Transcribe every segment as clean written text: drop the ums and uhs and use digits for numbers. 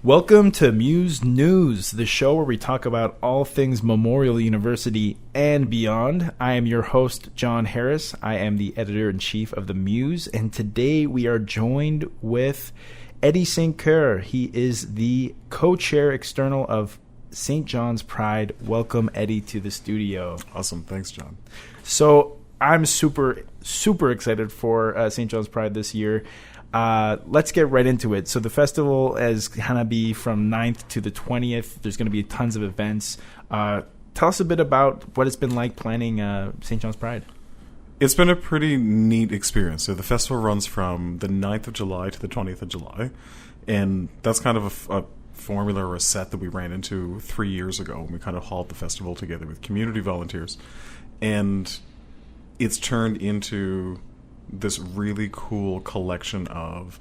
Welcome to Muse News, the show where we talk about all things Memorial University and beyond. I am your host, John Harris. I am the editor-in-chief of the Muse, and today we are joined with Eddy St. Coeur. He is the co-chair external of St. John's Pride. Welcome, Eddy, to the studio. Awesome. Thanks, John. So I'm super excited for St. John's Pride this year. Let's get right into it. So the festival is going to be from 9th to the 20th. There's going to be tons of events. Tell us a bit about what it's been like planning St. John's Pride. It's been a pretty neat experience. So the festival runs from the 9th of July to the 20th of July. And that's kind of a formula or a set that we ran into 3 years ago when we kind of hauled the festival together with community volunteers. And it's turned into this really cool collection of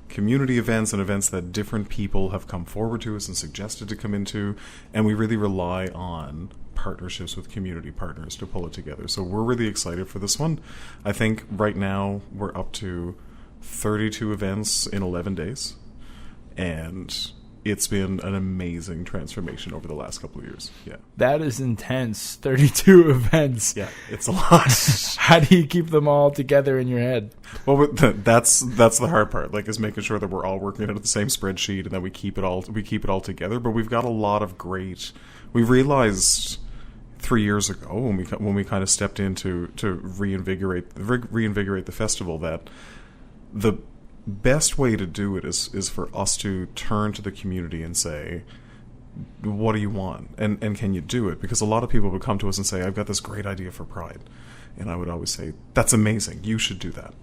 community events and events that different people have come forward to us and suggested to come into, and we really rely on partnerships with community partners to pull it together. So we're really excited for this one. I think right now we're up to 32 events in 11 days, and it's been an amazing transformation over the last couple of years. Yeah, that is intense. 32 events. Yeah, it's a lot. How do you keep them all together in your head? Well, that's the hard part. Like, is making sure that we're all working at the same spreadsheet and that we keep it all together. But we've got a lot of great. We realized 3 years ago when we kind of stepped in to reinvigorate the festival that the best way to do it is for us to turn to the community and say, what do you want? And can you do it? Because a lot of people would come to us and say, I've got this great idea for Pride. And I would always say, that's amazing. You should do that.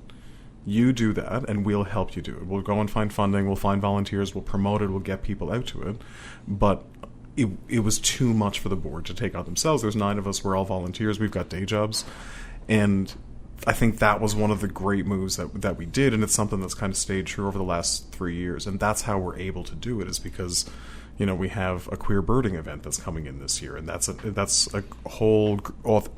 You do that, and we'll help you do it. We'll go and find funding. We'll find volunteers. We'll promote it. We'll get people out to it. But it was too much for the board to take on themselves. There's 9 of us. We're all volunteers. We've got day jobs. And I think that was one of the great moves that we did, and it's something that's kind of stayed true over the last 3 years. And that's how we're able to do it, is because, you know, we have a queer birding event that's coming in this year, and that's a whole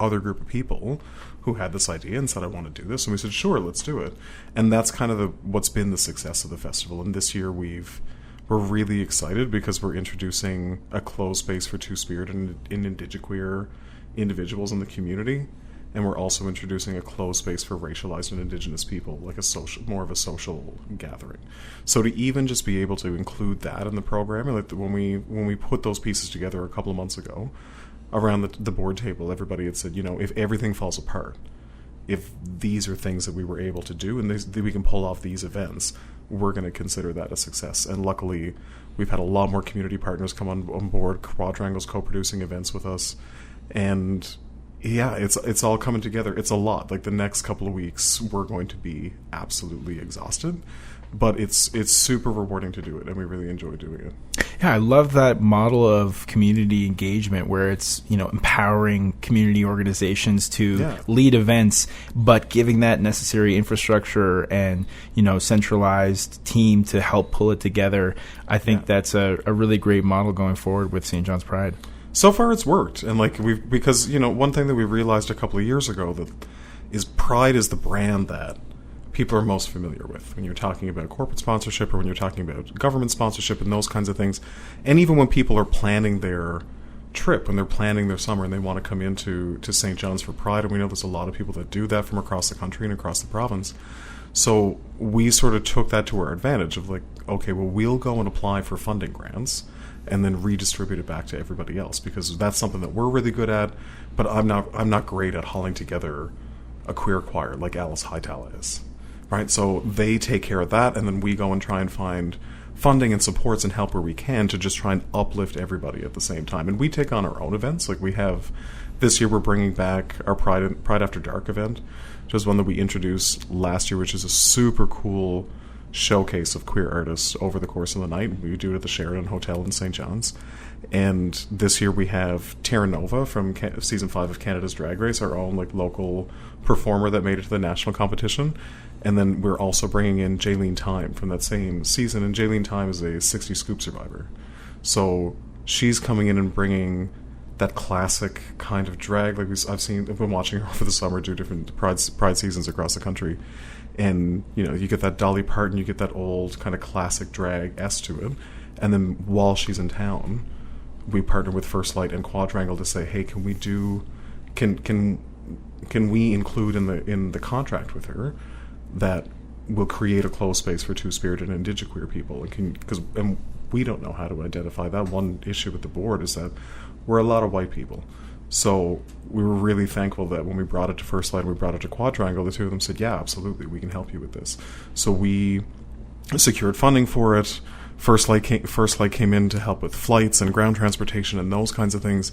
other group of people who had this idea and said, I want to do this, and we said, sure, let's do it. And that's kind of what's been the success of the festival. And this year we're really excited because we're introducing a closed space for Two-Spirit and Indigiqueer individuals in the community. And we're also introducing a closed space for racialized and Indigenous people, like more of a social gathering. So to even just be able to include that in the program, and like when we put those pieces together a couple of months ago, around the board table, everybody had said, you know, if everything falls apart, if these are things that we were able to do and that we can pull off these events, we're going to consider that a success. And luckily, we've had a lot more community partners come on board. Quadrangle's co-producing events with us, and yeah, it's all coming together. It's a lot. Like, the next couple of weeks, we're going to be absolutely exhausted, but it's super rewarding to do it, and we really enjoy doing it. Yeah, I love that model of community engagement where it's, you know, empowering community organizations to lead events, but giving that necessary infrastructure and, you know, centralized team to help pull it together. I think that's a really great model going forward with St. John's Pride. So far, it's worked, and because you know, one thing that we realized a couple of years ago is Pride is the brand that people are most familiar with when you're talking about corporate sponsorship or when you're talking about government sponsorship and those kinds of things. And even when people are planning their trip, when they're planning their summer and they want to come into St. John's for Pride, and we know there's a lot of people that do that from across the country and across the province. So we sort of took that to our advantage of like, okay, well, we'll go and apply for funding grants and then redistribute it back to everybody else, because that's something that we're really good at, but I'm not great at hauling together a queer choir like Alice Hightala is, right? So they take care of that, and then we go and try and find funding and supports and help where we can to just try and uplift everybody at the same time. And we take on our own events. Like, we have, this year we're bringing back our Pride After Dark event, which is one that we introduced last year, which is a super cool showcase of queer artists over the course of the night. We do it at the Sheraton Hotel in St. John's. And this year we have Terra Nova from season 5 of Canada's Drag Race, our own like local performer that made it to the national competition. And then we're also bringing in Jaylene Time from that same season. And Jaylene Time is a 60 Scoop survivor. So she's coming in and bringing that classic kind of drag. Like I've been watching her over the summer do different Pride seasons across the country. And, you know, you get that Dolly Parton, you get that old kind of classic drag-esque to it. And then while she's in town, we partner with First Light and Quadrangle to say, hey, can we include in the contract with her that we'll create a closed space for two-spirited and indigiqueer people? And we don't know how to identify that. One issue with the board is that we're a lot of white people. So we were really thankful that when we brought it to First Light, we brought it to Quadrangle, the two of them said, yeah, absolutely, we can help you with this. So we secured funding for it. First Light came in to help with flights and ground transportation and those kinds of things.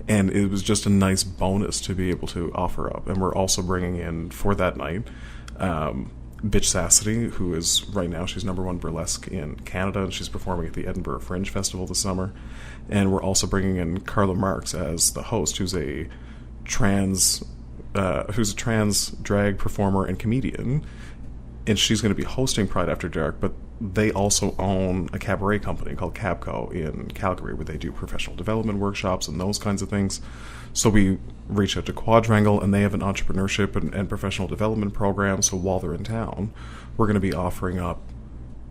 And it was just a nice bonus to be able to offer up. And we're also bringing in, for that night, Bitch Sassity, who is, right now, she's -- burlesque in Canada, and she's performing at the Edinburgh Fringe Festival this summer. And we're also bringing in Carla Marks as the host, who's a trans drag performer and comedian. And she's going to be hosting Pride After Dark, but they also own a cabaret company called Cabco in Calgary, where they do professional development workshops and those kinds of things. So we reach out to Quadrangle, and they have an entrepreneurship and professional development program. So while they're in town, we're going to be offering up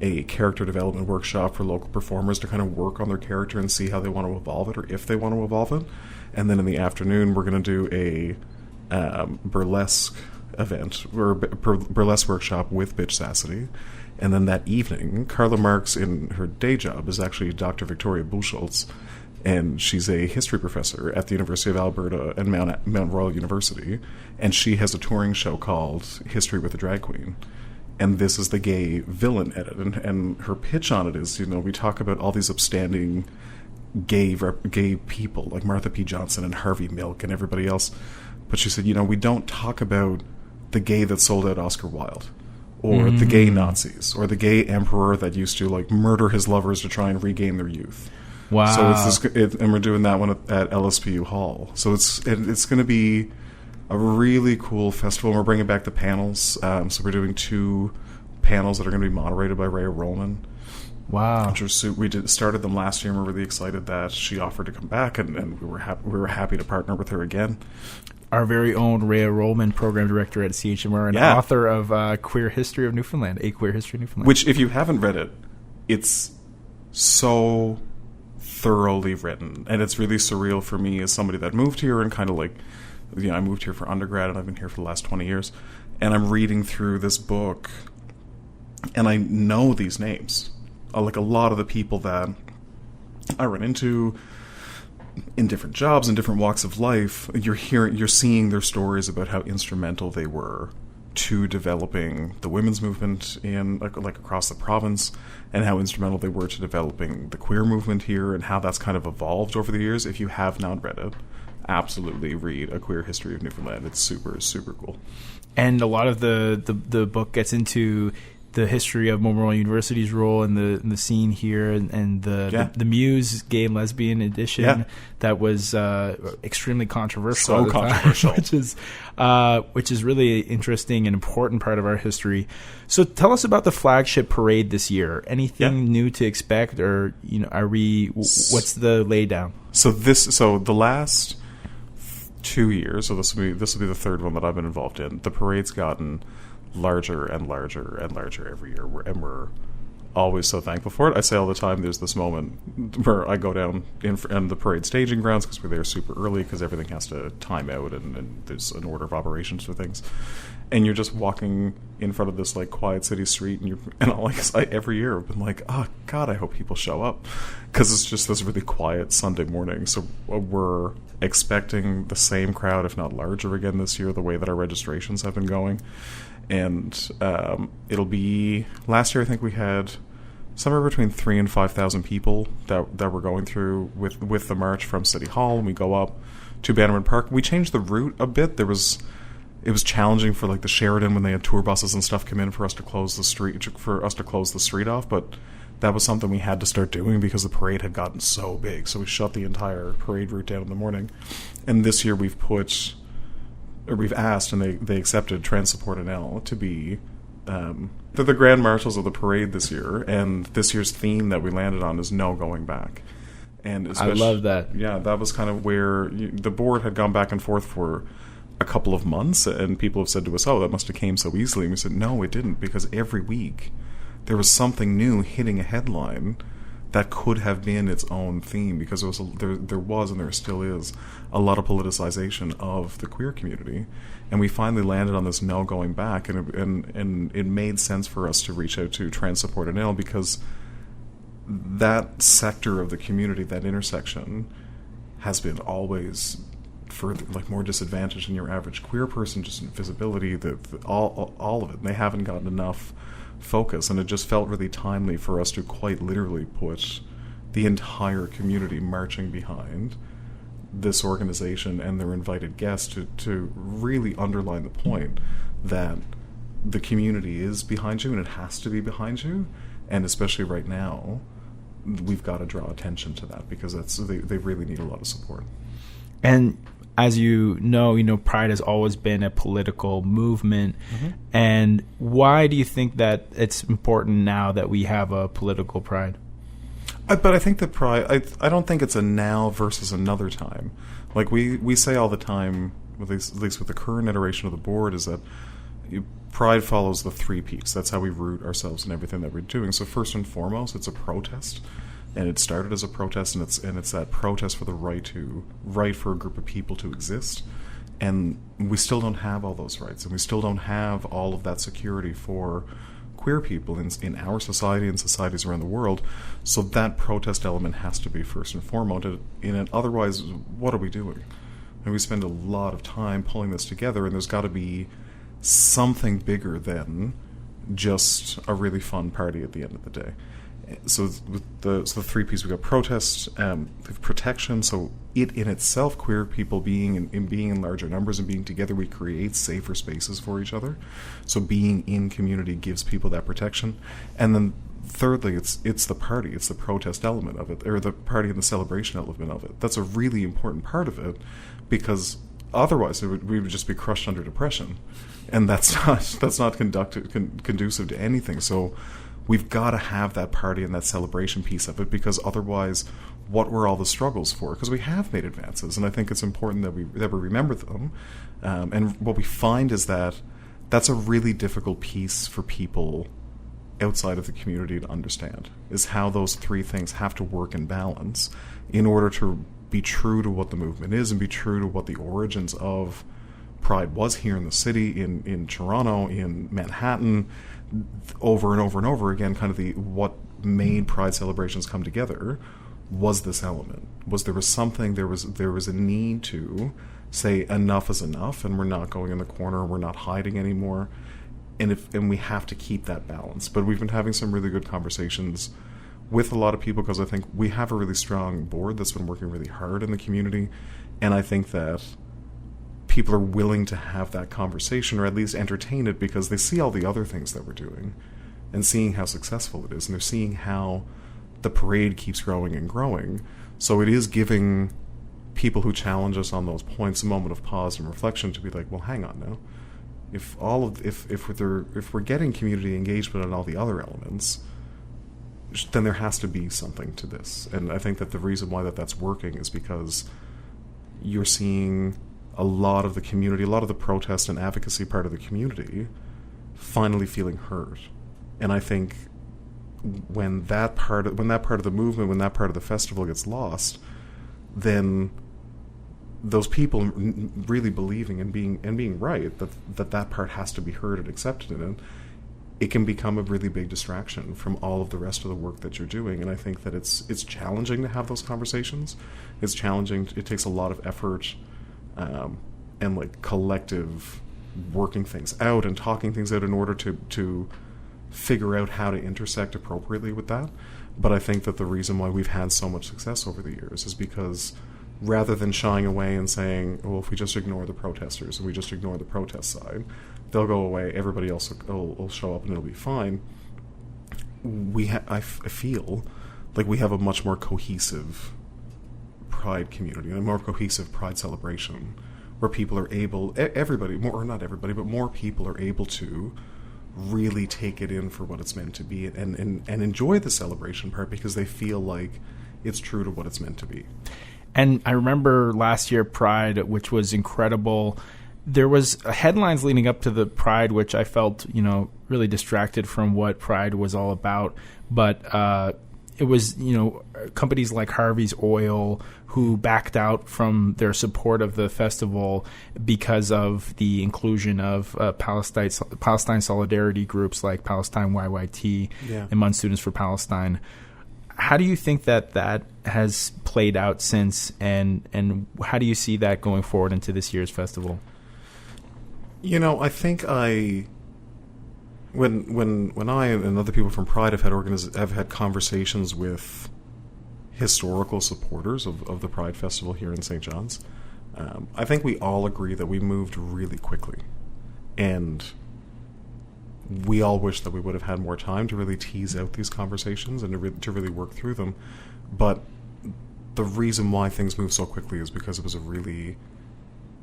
a character development workshop for local performers to kind of work on their character and see how they want to evolve it, or if they want to evolve it. And then in the afternoon, we're going to do a burlesque event, or burlesque workshop with Bitch Sassity. And then that evening, Carla Marks, in her day job, is actually Dr. Victoria Buchholz, and she's a history professor at the University of Alberta and Mount Royal University, and she has a touring show called History with a Drag Queen. And this is the gay villain edit, and her pitch on it is, we talk about all these upstanding gay people like Martha P. Johnson and Harvey Milk and everybody else, but she said, we don't talk about the gay that sold out Oscar Wilde, or the gay Nazis, or the gay emperor that used to murder his lovers to try and regain their youth. Wow! So and we're doing that one at LSPU Hall. So it's going to be a really cool festival. We're bringing back the panels. So we're doing 2 panels that are going to be moderated by Rhea Rollman. Wow! We started them last year, and we're really excited that she offered to come back, and we were happy to partner with her again. Our very own Rhea Rollman, program director at CHMR and author of Queer History of Newfoundland, A Queer History of Newfoundland. Which, if you haven't read it, it's so thoroughly written, and it's really surreal for me as somebody that moved here and kind of I moved here for undergrad, and I've been here for the last 20 years, and I'm reading through this book, and I know these names. A lot of the people that I run into in different jobs and different walks of life, you're seeing their stories about how instrumental they were to developing the women's movement in across the province, and how instrumental they were to developing the queer movement here, and how that's kind of evolved over the years. If you have not read it, absolutely read A Queer History of Newfoundland. It's super, super cool. And a lot of the book gets into the history of Memorial University's role in the scene here, and the Muse gay and lesbian edition that was extremely controversial. So controversial, which is really interesting and important part of our history. So tell us about the flagship parade this year. Anything new to expect, or what's the laydown? So the last 2 years, so this will be the third one that I've been involved in. The parade's gotten larger and larger and larger every year, and we're always so thankful for it. I say all the time, there's this moment where I go down in the parade staging grounds, because we're there super early, because everything has to time out, and there's an order of operations for things, and you're just walking in front of this quiet city street, and every year I've been like, oh god, I hope people show up, because it's just this really quiet Sunday morning. So we're expecting the same crowd, if not larger again this year, the way that our registrations have been going. And it'll be, last year I think we had somewhere between 3,000 and 5,000 people that were going through with the march from City Hall, and we go up to Bannerman Park. We changed the route a bit. It was challenging for the Sheridan when they had tour buses and stuff come in for us to close the street off, but that was something we had to start doing because the parade had gotten so big. So we shut the entire parade route down in the morning. And this year we've asked, and they accepted Trans Support NL to be they're the grand marshals of the parade this year, and this year's theme that we landed on is no going back. And I love that. Yeah, that was kind of where the board had gone back and forth for a couple of months, and people have said to us, oh, that must have came so easily. And we said, no, it didn't, because every week there was something new hitting a headline that could have been its own theme, because there was and there still is a lot of politicization of the queer community, and we finally landed on this no going back, and it made sense for us to reach out to Trans Support and NL, because that sector of the community, that intersection, has been always further, like, more disadvantaged than your average queer person, just in visibility, all of it. And they haven't gotten enough focus, and it just felt really timely for us to quite literally put the entire community marching behind this organization and their invited guests to really underline the point that the community is behind you, and it has to be behind you, and especially right now, we've got to draw attention to that, because they really need a lot of support. And as you know, Pride has always been a political movement. Mm-hmm. And why do you think that it's important now that we have a political Pride? But I think that Pride, I don't think it's a now versus another time. Like we say all the time, at least with the current iteration of the board, is that Pride follows the 3 Ps. That's how we root ourselves in everything that we're doing. So first and foremost, it's a protest. And it started as a protest, and it's that protest for the right for a group of people to exist. And we still don't have all those rights, and we still don't have all of that security for queer people in our society and societies around the world. So that protest element has to be first and foremost. Otherwise, what are we doing? And we spend a lot of time pulling this together, and there's got to be something bigger than just a really fun party at the end of the day. So with the 3 Ps, we got protest, protection. So it in itself, queer people being in larger numbers and being together, we create safer spaces for each other. So being in community gives people that protection. And then thirdly, it's the party, it's the protest element of it, or the party and the celebration element of it. That's a really important part of it, because otherwise we would just be crushed under depression, and that's not conducive to anything. So we've got to have that party and that celebration piece of it, because otherwise, what were all the struggles for? Because we have made advances, and I think it's important that we remember them. And what we find is that that's a really difficult piece for people outside of the community to understand, is how those 3 things have to work in balance in order to be true to what the movement is and be true to what the origins of Pride was here in the city, in Toronto, in Manhattan, over and over and over again. Kind of what made Pride celebrations come together was this element. There was a need to say enough is enough, and we're not going in the corner, we're not hiding anymore, and we have to keep that balance. But we've been having some really good conversations with a lot of people, because I think we have a really strong board that's been working really hard in the community, and I think that people are willing to have that conversation, or at least entertain it, because they see all the other things that we're doing and seeing how successful it is, and they're seeing how the parade keeps growing and growing. So it is giving people who challenge us on those points a moment of pause and reflection to be like, well, hang on now. If we're getting community engagement on all the other elements, then there has to be something to this. And I think that the reason why that's working is because you're seeing a lot of the community, a lot of the protest and advocacy part of the community finally feeling heard. And I think when that part of the movement, when that part of the festival gets lost, then those people really believing and being right that part has to be heard and accepted in it, it can become a really big distraction from all of the rest of the work that you're doing. And I think that it's challenging to have those conversations. It's challenging. It takes a lot of effort and like collective working things out and talking things out in order to figure out how to intersect appropriately with that. But I think that the reason why we've had so much success over the years is because rather than shying away and saying, well, if we just ignore the protesters and we just ignore the protest side, they'll go away, everybody else will show up and it'll be fine, I feel like we have a much more cohesive Pride community, a more cohesive Pride celebration, where people are able, more people are able to really take it in for what it's meant to be and enjoy the celebration part, because they feel like it's true to what it's meant to be. And I remember last year Pride, which was incredible. There was headlines leading up to the Pride, which I felt, really distracted from what Pride was all about. But it was, companies like Harvey's Oil who backed out from their support of the festival because of the inclusion of Palestine solidarity groups like Palestine YYT and MUN Students for Palestine. How do you think that has played out since, and how do you see that going forward into this year's festival? I think when I and other people from Pride have had conversations with historical supporters of the Pride Festival here in St. John's, I think we all agree that we moved really quickly, and we all wish that we would have had more time to really tease out these conversations and to really work through them. But the reason why things moved so quickly is because it was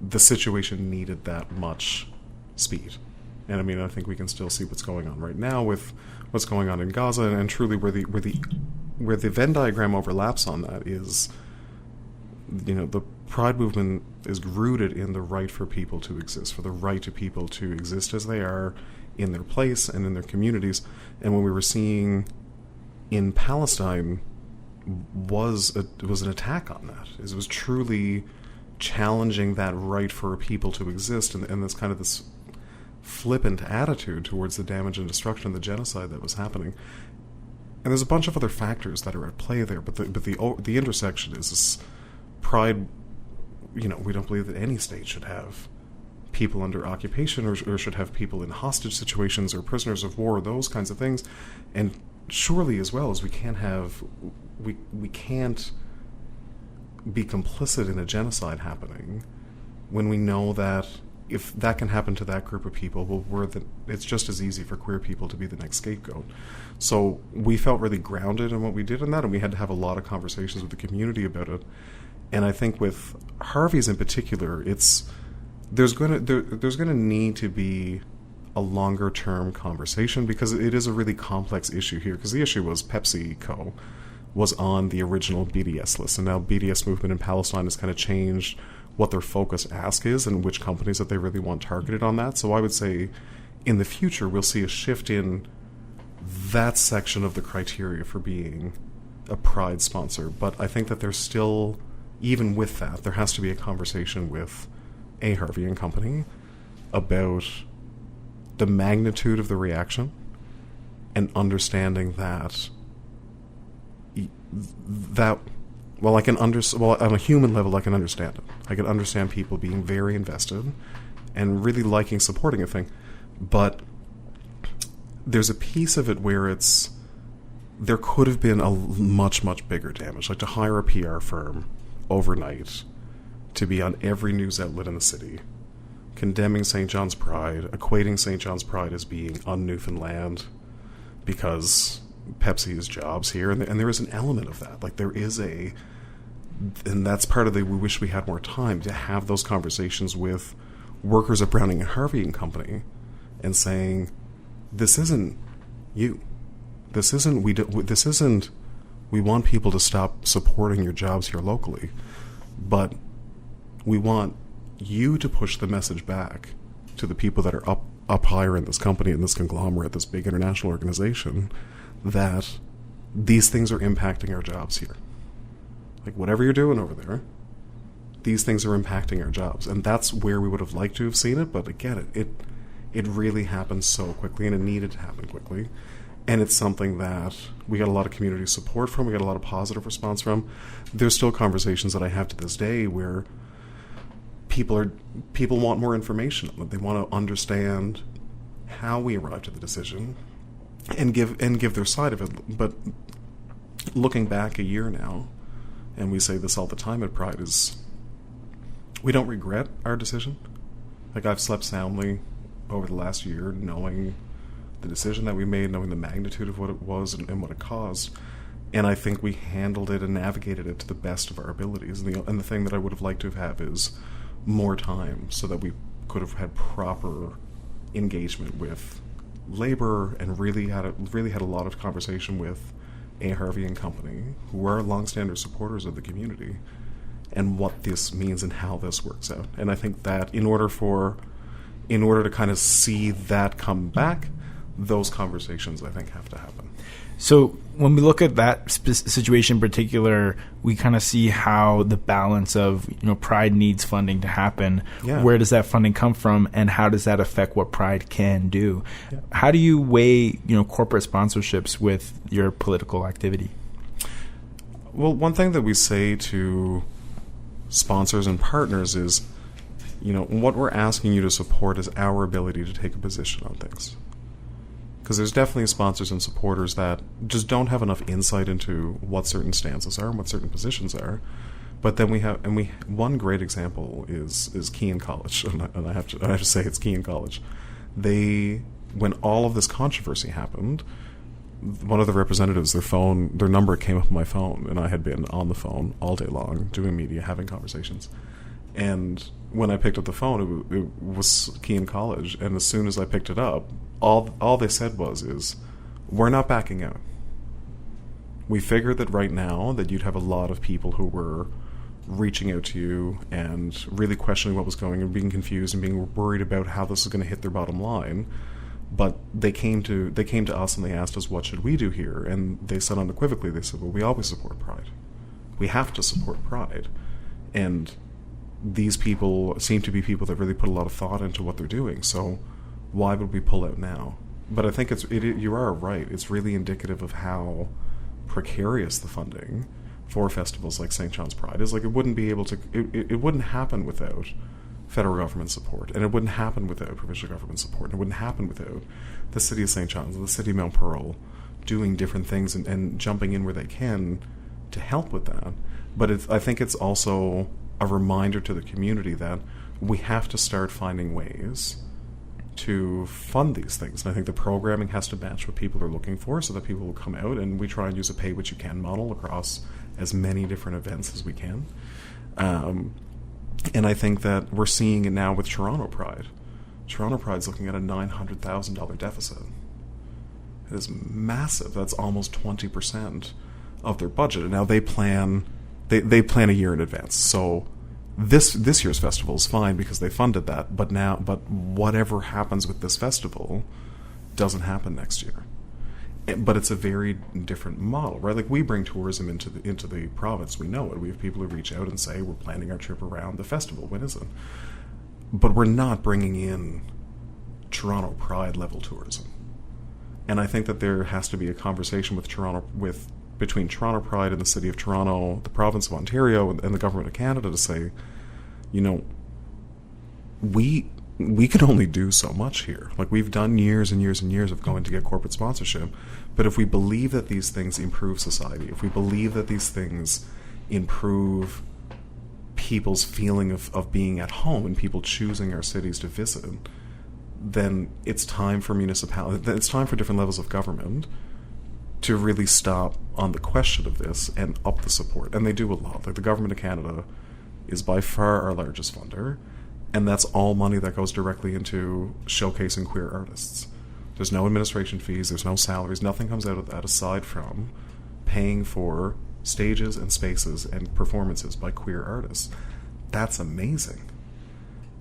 the situation needed that much speed. And I mean, I think we can still see what's going on right now with what's going on in Gaza, and truly where the Venn diagram overlaps on that is, the Pride movement is rooted in the right for people to exist, for the right to people to exist as they are in their place and in their communities. And what we were seeing in Palestine was an attack on that. It was truly challenging that right for a people to exist, and this kind of this flippant attitude towards the damage and destruction and the genocide that was happening. And there's a bunch of other factors that are at play there, but the intersection is this Pride. We don't believe that any state should have people under occupation or should have people in hostage situations or prisoners of war, those kinds of things. And surely as well as we can't be complicit in a genocide happening when we know that if that can happen to that group of people, it's just as easy for queer people to be the next scapegoat. So we felt really grounded in what we did in that, and we had to have a lot of conversations with the community about it. And I think with Harvey's in particular, there's going to need to be a longer term conversation, because it is a really complex issue here. Because the issue was PepsiCo was on the original BDS list, and now BDS movement in Palestine has kind of changed what their focus ask is and which companies that they really want targeted on that. So I would say in the future we'll see a shift in that section of the criteria for being a Pride sponsor. But I think that there's still, even with that, there has to be a conversation with A. Harvey and Company about the magnitude of the reaction and understanding that well, on a human level, I can understand it. I can understand people being very invested and really liking supporting a thing. But there's a piece of it where there could have been a much, much bigger damage. Like to hire a PR firm overnight to be on every news outlet in the city, condemning St. John's Pride, equating St. John's Pride as being on Newfoundland because Pepsi has jobs here, and there is an element of that. Like there is and that's part of we wish we had more time to have those conversations with workers at Browning and Harvey and Company, and saying, this isn't you. This isn't we want people to stop supporting your jobs here locally, but we want you to push the message back to the people that are up higher in this company, in this conglomerate, this big international organization, that these things are impacting our jobs here. Like whatever you're doing over there, these things are impacting our jobs. And that's where we would have liked to have seen it, but again, it really happened so quickly, and it needed to happen quickly. And it's something that we got a lot of community support from, we got a lot of positive response from. There's still conversations that I have to this day where people want more information on it. They want to understand how we arrived at the decision and give their side of it. But looking back a year now, and we say this all the time at Pride, is we don't regret our decision. Like I've slept soundly over the last year knowing the decision that we made, knowing the magnitude of what it was and what it caused. And I think we handled it and navigated it to the best of our abilities. And the thing that I would have liked to have had is more time so that we could have had proper engagement with labor and really had a lot of conversation with A. Harvey and Company, who are longstanding supporters of the community, and what this means and how this works out. And I think that in order to kind of see that come back, those conversations, I think, have to happen. So when we look at that situation in particular, we kind of see how the balance of, Pride needs funding to happen. Yeah. Where does that funding come from, and how does that affect what Pride can do? Yeah. How do you weigh, corporate sponsorships with your political activity? Well, one thing that we say to sponsors and partners is, what we're asking you to support is our ability to take a position on things. Because there's definitely sponsors and supporters that just don't have enough insight into what certain stances are and what certain positions are. But then one great example is Keene College, and I have to say it's Keene College. When all of this controversy happened, one of the representatives, their number came up on my phone, and I had been on the phone all day long doing media, having conversations. And when I picked up the phone, it was Keene College, and as soon as I picked it up, all they said is, we're not backing out. We figured that right now that you'd have a lot of people who were reaching out to you and really questioning what was going on, and being confused and being worried about how this is going to hit their bottom line. But they came to us and they asked us, what should we do here? And they said unequivocally, they said, well, we always support Pride. We have to support Pride. And these people seem to be people that really put a lot of thought into what they're doing. So why would we pull out now? But I think you are right. It's really indicative of how precarious the funding for festivals like St. John's Pride is. Like, it wouldn't happen without federal government support, and it wouldn't happen without provincial government support, and it wouldn't happen without the city of St. John's and the city of Mount Pearl doing different things and jumping in where they can to help with that. But I think it's also a reminder to the community that we have to start finding ways to fund these things. And I think the programming has to match what people are looking for so that people will come out, and we try and use a pay-what-you-can model across as many different events as we can. And I think that we're seeing it now with Toronto Pride. Toronto Pride's looking at a $900,000 deficit. It is massive. That's almost 20% of their budget. And now they plan a year in advance. So this year's festival is fine because they funded that. But whatever happens with this festival doesn't happen next year. But it's a very different model, right? Like, we bring tourism into the province. We know it. We have people who reach out and say, we're planning our trip around the festival. When is it? But we're not bringing in Toronto Pride level tourism. And I think that there has to be a conversation between Toronto Pride and the City of Toronto, the province of Ontario, and the government of Canada to say, we can only do so much here. Like, we've done years and years and years of going to get corporate sponsorship, but if we believe that these things improve society, if we believe that these things improve people's feeling of being at home and people choosing our cities to visit, then it's time for it's time for different levels of government to really stop on the question of this and up the support. And they do a lot. Like, the government of Canada is by far our largest funder, and that's all money that goes directly into showcasing queer artists. There's no administration fees, there's no salaries, nothing comes out of that aside from paying for stages and spaces and performances by queer artists. That's amazing.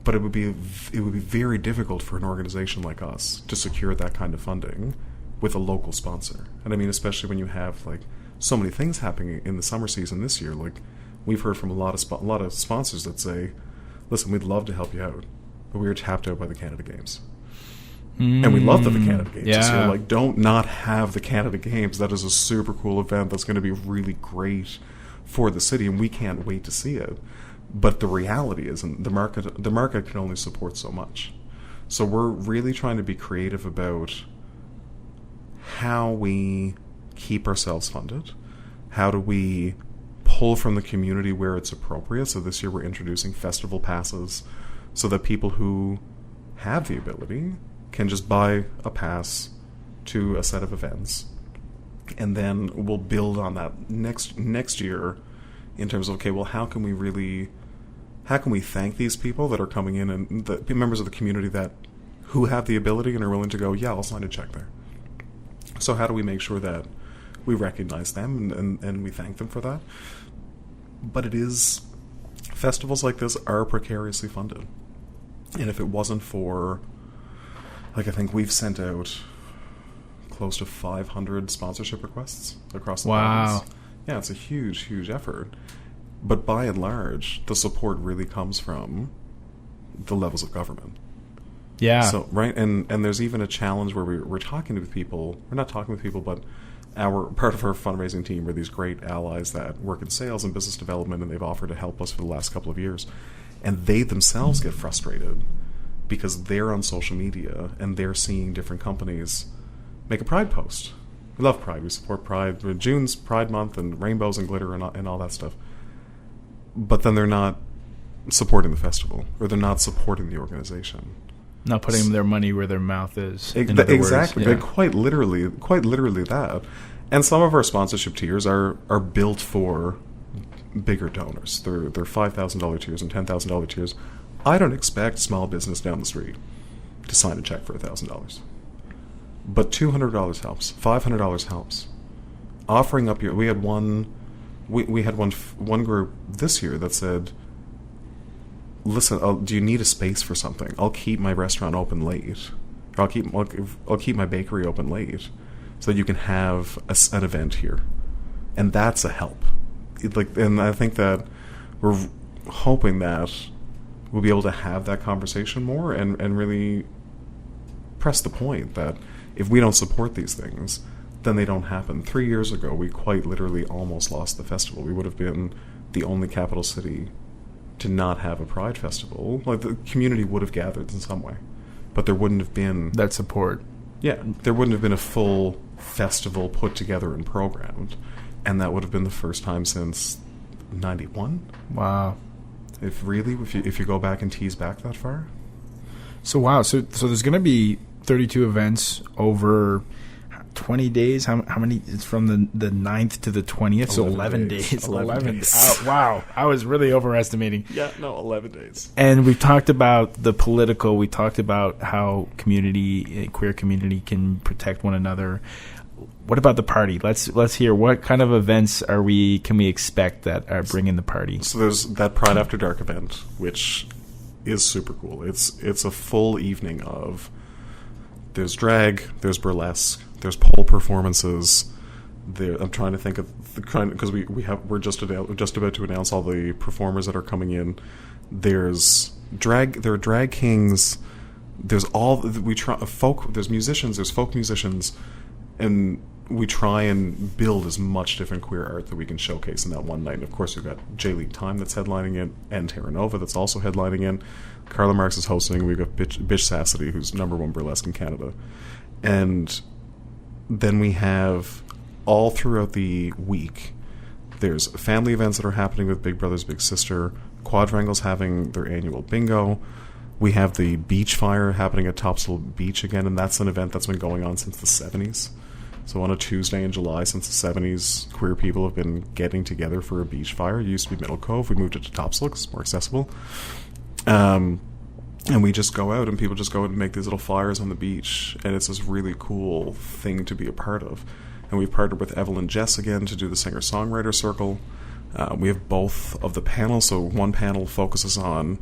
But it would be very difficult for an organization like us to secure that kind of funding with a local sponsor. And I mean, especially when you have like so many things happening in the summer season this year. Like, we've heard from a lot of sponsors that say, listen, we'd love to help you out, but we were tapped out by the Canada Games. And we love the Canada Games. Yeah. So like, don't not have the Canada Games. That is a super cool event that's going to be really great for the city, and we can't wait to see it. But the reality is, and the market can only support so much. So we're really trying to be creative about how we keep ourselves funded. How do we pull from the community where it's appropriate? So this year we're introducing festival passes so that people who have the ability can just buy a pass to a set of events, and then we'll build on that next year in terms of, okay, well, how can we thank these people that are coming in, and the members of the community who have the ability and are willing to go, yeah, I'll sign a check there. So how do we make sure that we recognize them and we thank them for that? But festivals like this are precariously funded. And if it wasn't for, like, I think we've sent out close to 500 sponsorship requests across the Wow. province. Yeah, it's a huge, huge effort. But by and large, the support really comes from the levels of government. Yeah. So right, and there's even a challenge where we're talking with people. We're not talking with people, but part of our fundraising team are these great allies that work in sales and business development, and they've offered to help us for the last couple of years. And they themselves get frustrated because they're on social media and they're seeing different companies make a Pride post. We love Pride. We support Pride. June's Pride Month and rainbows and glitter and all that stuff. But then they're not supporting the festival, or they're not supporting the organization. Not putting their money where their mouth is. Exactly. Yeah. Quite literally that. And some of our sponsorship tiers are built for bigger donors. They're $5,000 tiers and $10,000 tiers. I don't expect small business down the street to sign a check for $1,000. But $200 helps. $500 helps. Offering up we had one group this year that said, listen, do you need a space for something? I'll keep my restaurant open late. Or I'll keep my bakery open late so that you can have an event here. And that's a help. And I think that we're hoping that we'll be able to have that conversation more and really press the point that if we don't support these things, then they don't happen. 3 years ago, we quite literally almost lost the festival. We would have been the only capital city to not have a Pride festival. Like, the community would have gathered in some way, but there wouldn't have been that support. Yeah, there wouldn't have been a full festival put together and programmed, and that would have been the first time since 91. Wow. If you go back and tease back that far. So there's going to be 32 events over 20 days. How many? It's from the 9th to the 20th, so 11 days. 11 days. Oh, wow. I was really overestimating. Yeah, no, 11 days. And we've talked about the political. We talked about how queer community can protect one another. What about the party? Let's hear, what kind of events can we expect that are bringing the party? So there's that Pride After Dark event, which is super cool. It's a full evening of, there's drag, there's burlesque, there's pole performances. I'm trying to think of the kind, because we're just about to announce all the performers that are coming in. There are drag kings. There's musicians. There's folk musicians, and we try and build as much different queer art that we can showcase in that one night. And of course, we've got J-League Time that's headlining it, and Terra Nova that's also headlining in. Carla Marks is hosting. We've got Bitch Sassity, who's #1 burlesque in Canada. And then we have, all throughout the week, there's family events that are happening with Big Brothers Big Sister. Quadrangle's having their annual bingo. We have the beach fire happening at Topsail Beach again, and that's an event that's been going on since the 70s. So on a Tuesday in July since the 70s, queer people have been getting together for a beach fire. It used to be Middle Cove. We moved it to Topsail because it's more accessible. And we just go out, and people just go out and make these little fires on the beach, and it's this really cool thing to be a part of. And we've partnered with Evelyn Jess again to do the singer-songwriter circle. We have both of the panels. So one panel focuses on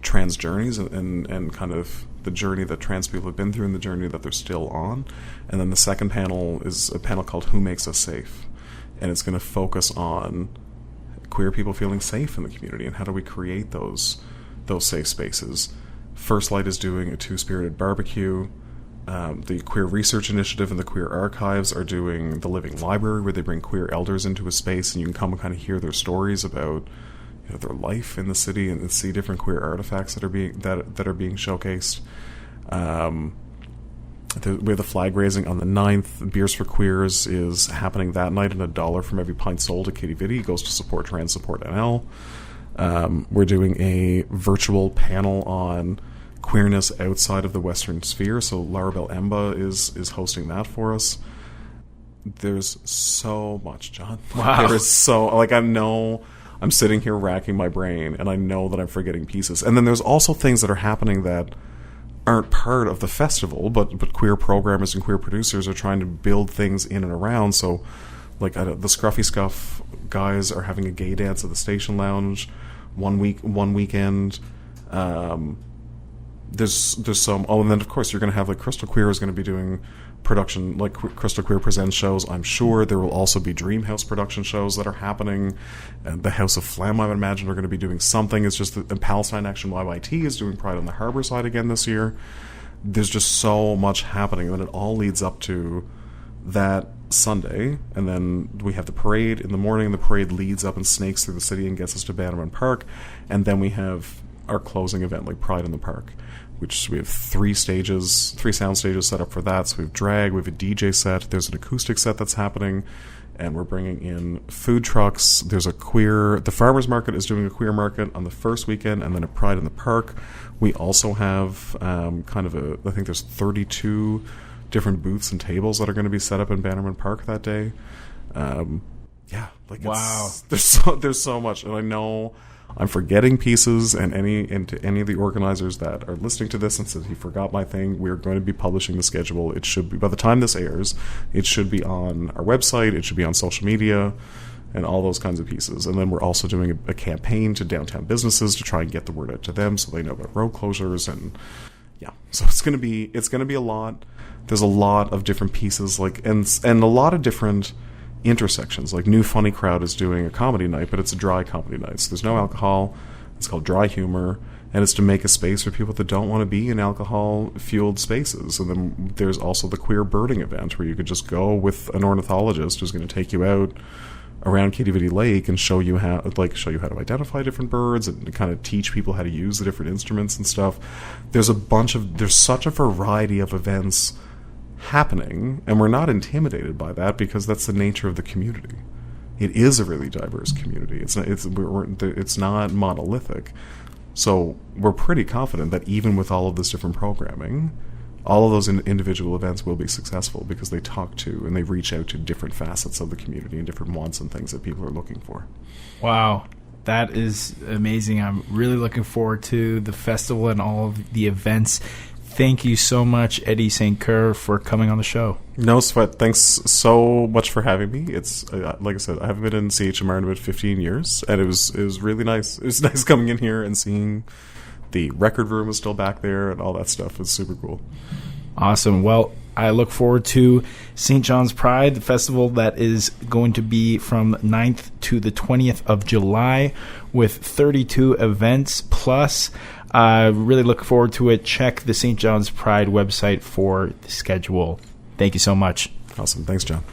trans journeys and kind of the journey that trans people have been through and the journey that they're still on. And then the second panel is a panel called Who Makes Us Safe? And it's going to focus on queer people feeling safe in the community and how do we create those safe spaces. First Light is doing a Two-Spirited barbecue. The Queer Research Initiative and the Queer Archives are doing the Living Library, where they bring queer elders into a space and you can come and kind of hear their stories about their life in the city and see different queer artifacts that are being showcased. We have the flag raising on the 9th. Beers for Queers is happening that night, and $1 from every pint sold to Kitty Vitty goes to support Trans Support NL. We're doing a virtual panel on queerness outside of the Western sphere, so Larabelle Emba is hosting that for us. There's so much, John. Wow. There is so, I know I'm sitting here racking my brain, and I know that I'm forgetting pieces. And then there's also things that are happening that aren't part of the festival, but queer programmers and queer producers are trying to build things in and around. So, the Scruffy Scuff guys are having a gay dance at the Station Lounge one weekend. there's some. Oh, and then of course you're going to have like Crystal Queer is going to be doing production, like Crystal Queer presents shows. I'm sure there will also be Dreamhouse production shows that are happening. And the House of Phlegm, I would imagine, are going to be doing something. It's just that Palestine Action YYT is doing Pride on the Harbour side again this year. There's just so much happening, and then it all leads up to that Sunday, and then we have the parade in the morning. The parade leads up and snakes through the city and gets us to Bannerman Park, and then we have our closing event, like Pride in the Park, which we have 3 sound stages set up for that. So we have drag, we have a DJ set, there's an acoustic set that's happening, and we're bringing in food trucks. There's the farmers market is doing a queer market on the first weekend, and then a Pride in the Park. We also have I think there's 32 different booths and tables that are going to be set up in Bannerman Park that day. Wow. There's so much, and I know I'm forgetting pieces, and to any of the organizers that are listening to this and said he forgot my thing, we're going to be publishing the schedule. It should be, by the time this airs, it should be on our website, it should be on social media, and all those kinds of pieces. And then we're also doing a campaign to downtown businesses to try and get the word out to them so they know about road closures. And yeah, so it's going to be a lot. There's a lot of different pieces, and a lot of different intersections. Like New Funny Crowd is doing a comedy night, but it's a dry comedy night, so there's no alcohol. It's called Dry Humor, and it's to make a space for people that don't want to be in alcohol-fueled spaces. And then there's also the queer birding event, where you could just go with an ornithologist who's going to take you out around Kativiti Lake and show you how to identify different birds and kind of teach people how to use the different instruments and stuff. There's such a variety of events happening, and we're not intimidated by that because that's the nature of the community. It is a really diverse community. It's not monolithic. So we're pretty confident that even with all of this different programming, all of those individual events will be successful because they talk to and they reach out to different facets of the community and different wants and things that people are looking for. Wow. That is amazing. I'm really looking forward to the festival and all of the events. Thank you so much, Eddy St. Coeur, for coming on the show. No sweat. Thanks so much for having me. It's like I said, I haven't been in CHMR in about 15 years, and it was really nice. It was nice coming in here and seeing the record room is still back there and all that stuff. It was super cool. Awesome. Well, I look forward to St. John's Pride, the festival that is going to be from 9th to the 20th of July with 32 events plus. Really look forward to it. Check the St. John's Pride website for the schedule. Thank you so much. Awesome. Thanks, John.